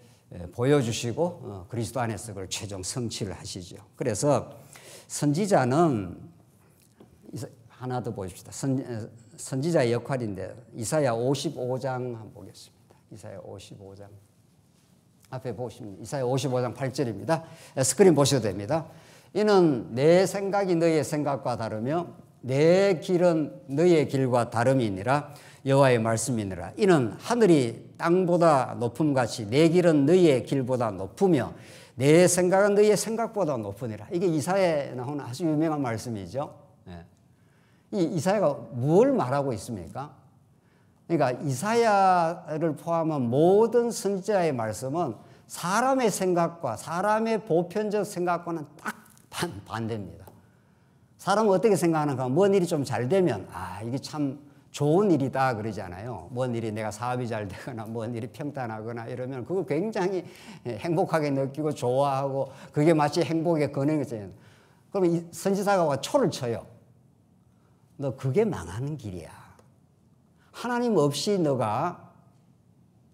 보여주시고 그리스도 안에서 그걸 최종 성취를 하시죠. 그래서 선지자는 하나 더 보십시다. 선지자의 역할인데 이사야 55장 한번 보겠습니다. 이사야 55장. 앞에 보시면 이사야 55장 8절입니다. 스크린 보셔도 됩니다. 이는 내 생각이 너의 생각과 다르며 내 길은 너의 길과 다름이니라. 여호와의 말씀이니라. 이는 하늘이 땅보다 높음같이 내 길은 너의 길보다 높으며 내 생각은 너의 생각보다 높으니라. 이게 이사야에 나오는 아주 유명한 말씀이죠. 이 이사야가 뭘 말하고 있습니까? 그러니까 이사야를 포함한 모든 선지자의 말씀은 사람의 생각과 사람의 보편적 생각과는 딱 반대입니다. 사람은 어떻게 생각하는가? 뭔 일이 좀 잘 되면 이게 참 좋은 일이다 그러잖아요. 뭔 일이 내가 사업이 잘 되거나 뭔 일이 평탄하거나 이러면 그거 굉장히 행복하게 느끼고 좋아하고 그게 마치 행복의 근원이잖아요. 그럼 이 선지자가 초를 쳐요. 너 그게 망하는 길이야. 하나님 없이 너가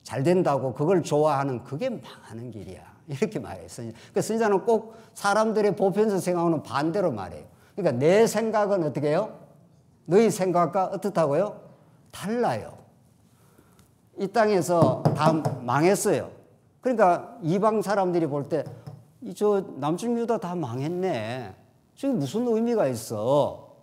잘 된다고 그걸 좋아하는 그게 망하는 길이야. 이렇게 말해요. 그 선지자는 꼭 사람들의 보편적 생각하고는 반대로 말해요. 그러니까 내 생각은 어떻게 해요? 너희 생각과 어떻다고요? 달라요. 이 땅에서 다 망했어요. 그러니까 이방 사람들이 볼 때 저 남쪽 유다 다 망했네. 저게 무슨 의미가 있어?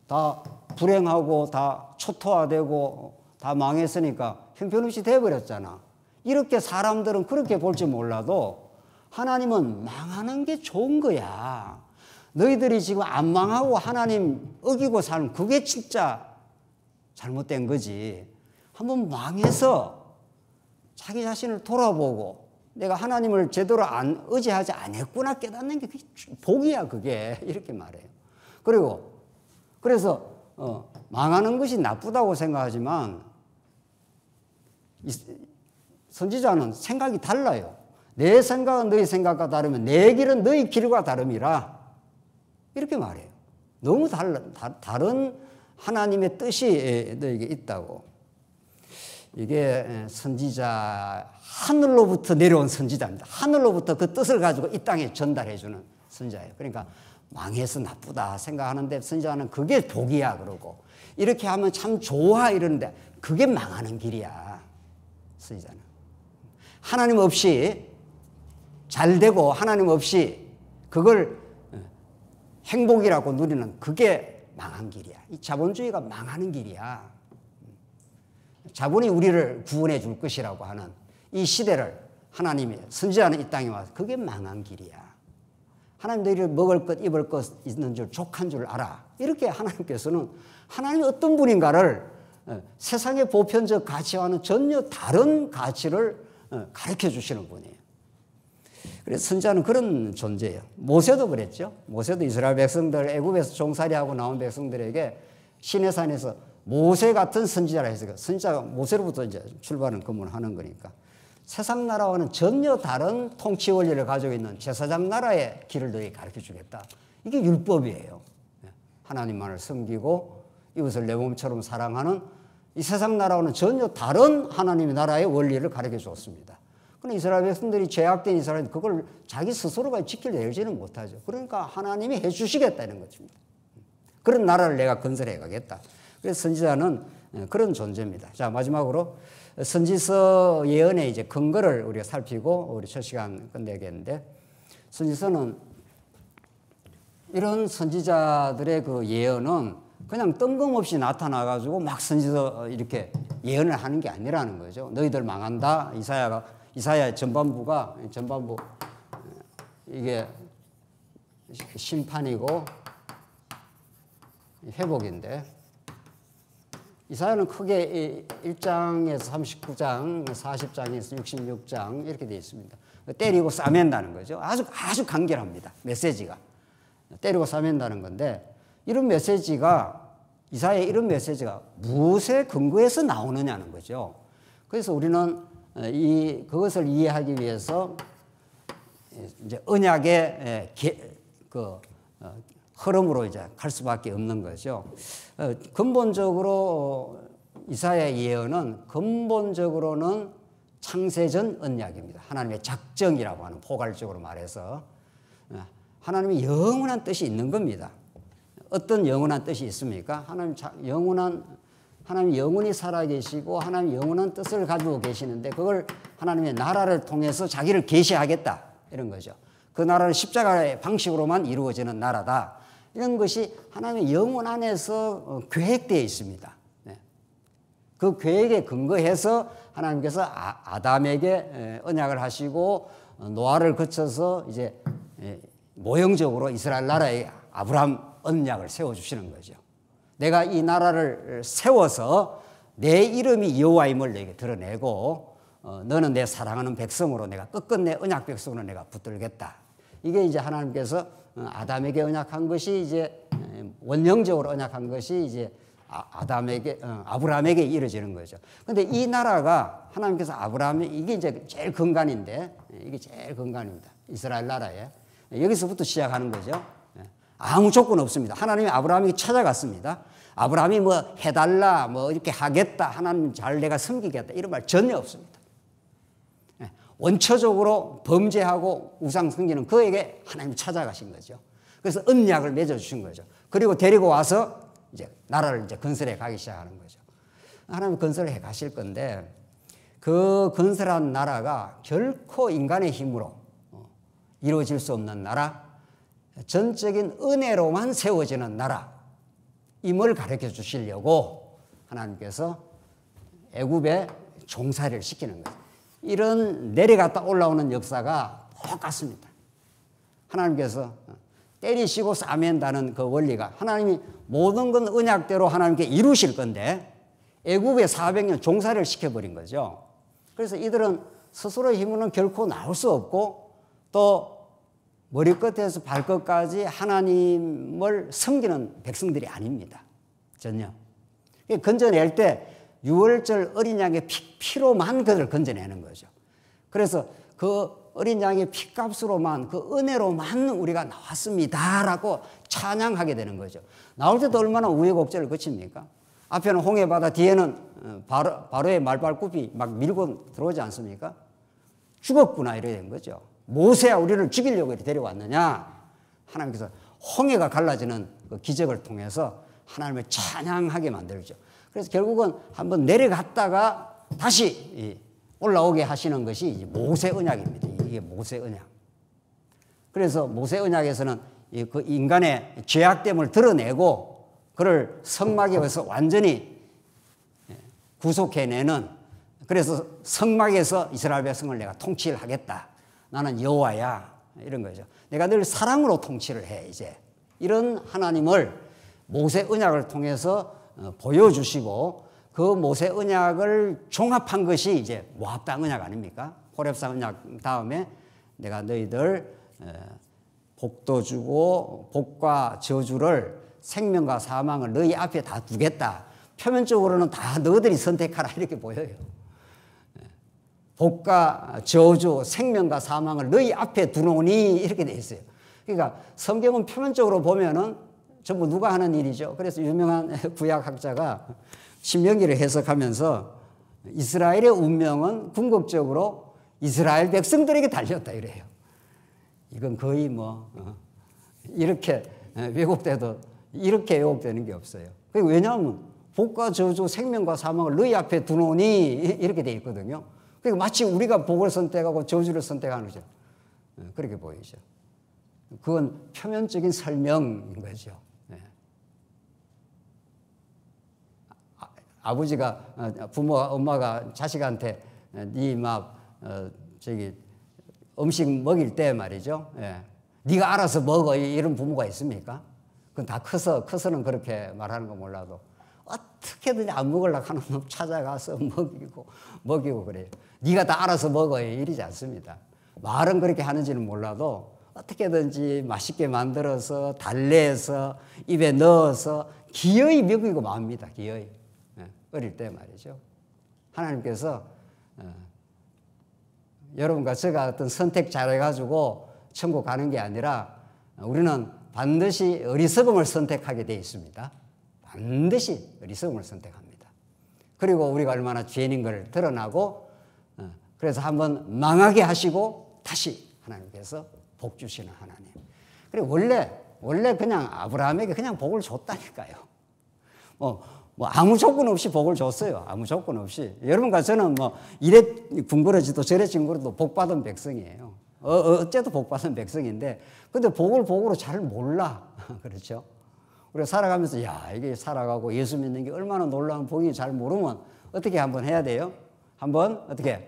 다 불행하고 다 초토화되고 다 망했으니까 형편없이 돼버렸잖아. 이렇게 사람들은 그렇게 볼지 몰라도 하나님은 망하는 게 좋은 거야. 너희들이 지금 안 망하고 하나님 어기고 사는 그게 진짜 잘못된 거지. 한번 망해서 자기 자신을 돌아보고 내가 하나님을 제대로 의지하지 않았구나 깨닫는 게 그게 복이야, 그게. 이렇게 말해요. 그래서 망하는 것이 나쁘다고 생각하지만 선지자는 생각이 달라요. 내 생각은 너희 생각과 다르면 내 길은 너희 길과 다름이라. 이렇게 말해요. 너무 다른 하나님의 뜻이 너에게 있다고. 이게 선지자, 하늘로부터 내려온 선지자입니다. 하늘로부터 그 뜻을 가지고 이 땅에 전달해 주는 선지자예요. 그러니까 망해서 나쁘다 생각하는데 선지자는 그게 복이야 그러고, 이렇게 하면 참 좋아 이러는데 그게 망하는 길이야, 선지자는. 하나님 없이 잘 되고 하나님 없이 그걸 행복이라고 누리는 그게 망한 길이야. 이 자본주의가 망하는 길이야. 자본이 우리를 구원해 줄 것이라고 하는 이 시대를 하나님이, 선지자는 이 땅에 와서 그게 망한 길이야. 하나님 너희를 먹을 것 입을 것 있는 줄 족한 줄 알아. 이렇게 하나님께서는 하나님이 어떤 분인가를 세상의 보편적 가치와는 전혀 다른 가치를 가르쳐 주시는 분이에요. 그래서 선지자는 그런 존재예요. 모세도 그랬죠. 모세도 이스라엘 백성들 애굽에서 종살이하고 나온 백성들에게 시내산에서 모세 같은 선지자라 했어요. 선지자가 모세로부터 이제 출발은 근무하는 거니까. 세상 나라와는 전혀 다른 통치 원리를 가지고 있는 제사장 나라의 길을 너희 가르쳐 주겠다. 이게 율법이에요. 하나님만을 섬기고 이웃을 내 몸처럼 사랑하는 이 세상 나라와는 전혀 다른 하나님의 나라의 원리를 가르쳐 줬습니다. 그런데 이스라엘 백성들이 죄악된 이스라엘 그걸 자기 스스로가 지켜내지는 못하죠. 그러니까 하나님이 해주시겠다는 것입니다. 그런 나라를 내가 건설해 가겠다. 그래서 선지자는 그런 존재입니다. 자, 마지막으로 선지서 예언의 이제 근거를 우리가 살피고 우리 첫 시간 끝내겠는데, 선지서는 이런 선지자들의 그 예언은 그냥 뜬금없이 나타나가지고 막 선지서 이렇게 예언을 하는 게 아니라는 거죠. 너희들 망한다. 이사야의 전반부 이게 심판이고 회복인데, 이사야는 크게 1장에서 39장, 40장에서 66장 이렇게 되어 있습니다. 때리고 싸맨다는 거죠. 아주 간결합니다. 메시지가. 때리고 싸맨다는 건데, 이런 메시지가, 이사야의 이런 메시지가 무엇에 근거해서 나오느냐는 거죠. 그래서 우리는 그것을 이해하기 위해서 이제 언약의 흐름으로 이제 갈 수밖에 없는 거죠. 근본적으로 이사야의 예언은 근본적으로는 창세전 언약입니다. 하나님의 작정이라고 하는, 포괄적으로 말해서 하나님의 영원한 뜻이 있는 겁니다. 어떤 영원한 뜻이 있습니까? 하나님 영원히 살아계시고 하나님 영원한 뜻을 가지고 계시는데 그걸 하나님의 나라를 통해서 자기를 계시하겠다 이런 거죠. 그 나라는 십자가의 방식으로만 이루어지는 나라다. 이런 것이 하나님의 영혼 안에서 계획되어 있습니다. 그 계획에 근거해서 하나님께서 아담에게 언약을 하시고 노아를 거쳐서 이제 모형적으로 이스라엘 나라에 아브라함 언약을 세워주시는 거죠. 내가 이 나라를 세워서 내 이름이 여호와임을 너에게 드러내고 너는 내 사랑하는 백성으로 내가 끝끝내 언약 백성으로 내가 붙들겠다. 이게 이제 하나님께서 아담에게 언약한 것이 이제 원령적으로 언약한 것이 이제 아브라함에게 이루어지는 거죠. 그런데 이 나라가 하나님께서 이게 이제 제일 근간인데, 이게 제일 근간입니다. 이스라엘 나라에. 여기서부터 시작하는 거죠. 아무 조건 없습니다. 하나님이 아브라함에게 찾아갔습니다. 아브라함이 뭐 해달라, 뭐 이렇게 하겠다, 하나님 잘 내가 섬기겠다 이런 말 전혀 없습니다. 원초적으로 범죄하고 우상 섬기는 그에게 하나님이 찾아가신 거죠. 그래서 언약을 맺어주신 거죠. 그리고 데리고 와서 이제 나라를 이제 건설해 가기 시작하는 거죠. 하나님 건설해 가실 건데, 그 건설한 나라가 결코 인간의 힘으로 이루어질 수 없는 나라, 전적인 은혜로만 세워지는 나라임을 가르쳐 주시려고 하나님께서 애굽에 종살이를 시키는 거예요. 이런 내려갔다 올라오는 역사가 똑같습니다. 하나님께서 때리시고 싸맨다는 그 원리가, 하나님이 모든 건 언약대로 하나님께 이루실 건데 애국에 400년 종살이를 시켜버린 거죠. 그래서 이들은 스스로의 힘으로는 결코 나올 수 없고 또 머리끝에서 발끝까지 하나님을 섬기는 백성들이 아닙니다. 전혀. 건져낼 때 유월절 어린 양의 피로만 그들을 건져내는 거죠. 그래서 그 어린 양의 피값으로만, 그 은혜로만 우리가 나왔습니다라고 찬양하게 되는 거죠. 나올 때도 얼마나 우여곡절을 거칩니까? 앞에는 홍해바다, 뒤에는 바로의 말발굽이 막 밀고 들어오지 않습니까? 죽었구나 이렇게 된 거죠. 모세야 우리를 죽이려고 데려왔느냐? 하나님께서 홍해가 갈라지는 그 기적을 통해서 하나님을 찬양하게 만들죠. 그래서 결국은 한번 내려갔다가 다시 올라오게 하시는 것이 모세 언약입니다. 이게 모세 언약. 그래서 모세 언약에서는 그 인간의 죄악됨을 드러내고 그를 성막에서 완전히 구속해내는, 그래서 성막에서 이스라엘 백성을 내가 통치를 하겠다. 나는 여호와야. 이런 거죠. 내가 늘 사랑으로 통치를 해. 이제 이런 하나님을 모세 언약을 통해서 보여주시고 그 모세 언약을 종합한 것이 이제 모압당 언약 아닙니까? 호렙산 언약 다음에 내가 너희들 복도 주고 복과 저주를, 생명과 사망을 너희 앞에 다 두겠다. 표면적으로는 다 너희들이 선택하라 이렇게 보여요. 복과 저주, 생명과 사망을 너희 앞에 두노니 이렇게 돼 있어요. 그러니까 성경은 표면적으로 보면은 전부 누가 하는 일이죠. 그래서 유명한 구약학자가 신명기를 해석하면서 이스라엘의 운명은 궁극적으로 이스라엘 백성들에게 달렸다 이래요. 이건 거의 이렇게 왜곡돼도 이렇게 왜곡되는 게 없어요. 왜냐하면 복과 저주, 생명과 사망을 너희 앞에 두노니 이렇게 돼 있거든요. 그러니까 마치 우리가 복을 선택하고 저주를 선택하는 거죠. 그렇게 보이죠. 그건 표면적인 설명인 거죠. 아버지가, 부모가, 엄마가 자식한테 음식 먹일 때 말이죠. 네가 알아서 먹어 이런 부모가 있습니까? 그건 다 커서는 그렇게 말하는 거 몰라도 어떻게든 안 먹으려고 하는 놈 찾아가서 먹이고 그래요. 네가 다 알아서 먹어 이러지 않습니다. 말은 그렇게 하는지는 몰라도 어떻게든지 맛있게 만들어서 달래서 입에 넣어서 기어이 먹이고 맙니다. 기어이. 어릴 때 말이죠. 하나님께서 여러분과 제가 어떤 선택 잘해가지고 천국 가는 게 아니라 우리는 반드시 어리석음을 선택하게 되어 있습니다. 반드시 어리석음을 선택합니다. 그리고 우리가 얼마나 죄인인 걸 드러나고 그래서 한번 망하게 하시고 다시 하나님께서 복 주시는 하나님. 그리고 원래 그냥 아브라함에게 그냥 복을 줬다니까요. 아무 조건 없이 복을 줬어요. 아무 조건 없이. 여러분과 저는 이래 궁그러지도 저래 징그러도 복받은 백성이에요. 어째도 복받은 백성인데, 근데 복을 복으로 잘 몰라. 그렇죠? 우리가 살아가면서, 이게 살아가고 예수 믿는 게 얼마나 놀라운 복인지 잘 모르면 어떻게 한번 해야 돼요? 한번, 어떻게?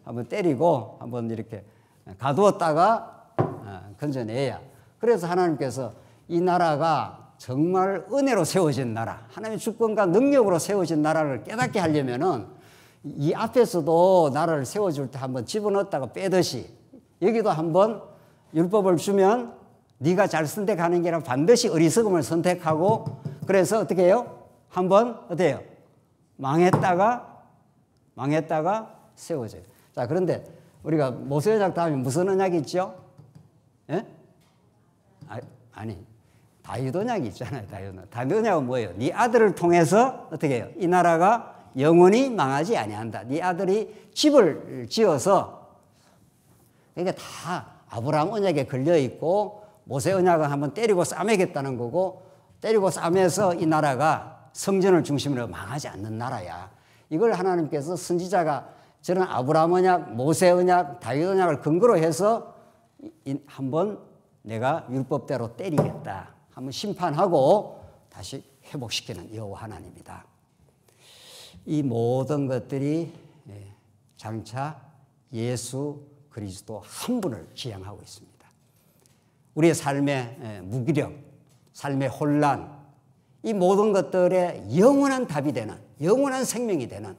한번 때리고, 한번 이렇게 가두었다가 건져내야. 그래서 하나님께서 이 나라가 정말 은혜로 세워진 나라, 하나님의 주권과 능력으로 세워진 나라를 깨닫게 하려면은 이 앞에서도 나라를 세워줄 때 한번 집어넣었다가 빼듯이 여기도 한번 율법을 주면 네가 잘 선택하는 게 아니라 반드시 어리석음을 선택하고, 그래서 어떻게 해요? 한번 어때요? 망했다가 세워져요. 자, 그런데 우리가 모세 언약 다음에 무슨 언약이 있죠? 아니. 다윗 언약이 있잖아요. 다윗 언약은 뭐예요? 네 아들을 통해서 어떻게 해요? 이 나라가 영원히 망하지 아니한다. 네 아들이 집을 지어서, 그러니까 다 아브라함 언약에 걸려 있고 모세 언약은 한번 때리고 싸매겠다는 거고, 때리고 싸매서 이 나라가 성전을 중심으로 망하지 않는 나라야. 이걸 하나님께서 선지자가 저는 아브라함 언약, 모세 언약, 다윗 언약을 근거로 해서 한번 내가 율법대로 때리겠다. 한번 심판하고 다시 회복시키는 여호와 하나님이다. 이 모든 것들이 장차 예수 그리스도 한 분을 지향하고 있습니다. 우리의 삶의 무기력, 삶의 혼란, 이 모든 것들의 영원한 답이 되는, 영원한 생명이 되는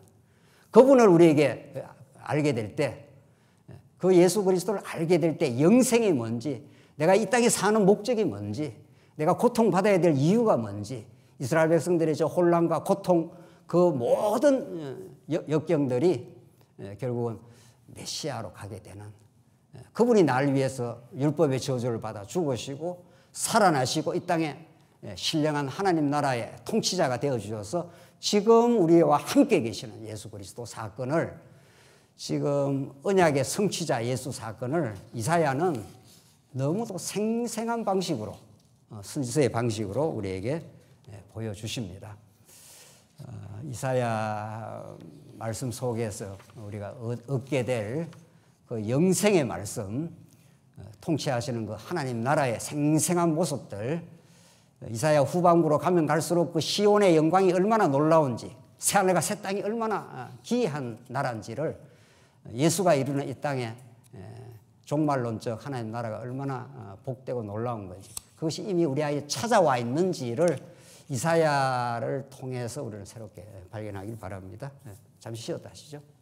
그분을 우리에게 알게 될 때, 그 예수 그리스도를 알게 될 때 영생이 뭔지, 내가 이 땅에 사는 목적이 뭔지, 내가 고통받아야 될 이유가 뭔지, 이스라엘 백성들의 저 혼란과 고통, 그 모든 역경들이 결국은 메시아로 가게 되는, 그분이 날 위해서 율법의 저주를 받아 죽으시고 살아나시고 이 땅에 신령한 하나님 나라의 통치자가 되어주셔서 지금 우리와 함께 계시는 예수 그리스도 사건을, 지금 언약의 성취자 예수 사건을 이사야는 너무도 생생한 방식으로, 선지서의 방식으로 우리에게 보여주십니다. 이사야 말씀 속에서 우리가 얻게 될 그 영생의 말씀, 통치하시는 그 하나님 나라의 생생한 모습들, 이사야 후반부로 가면 갈수록 그 시온의 영광이 얼마나 놀라운지, 새하늘과 새 땅이 얼마나 기이한 나라인지를, 예수가 이루는 이 땅에 종말론적 하나님 나라가 얼마나 복되고 놀라운 건지, 그것이 이미 우리 안에 찾아와 있는지를 이사야를 통해서 우리는 새롭게 발견하길 바랍니다. 잠시 쉬었다 하시죠.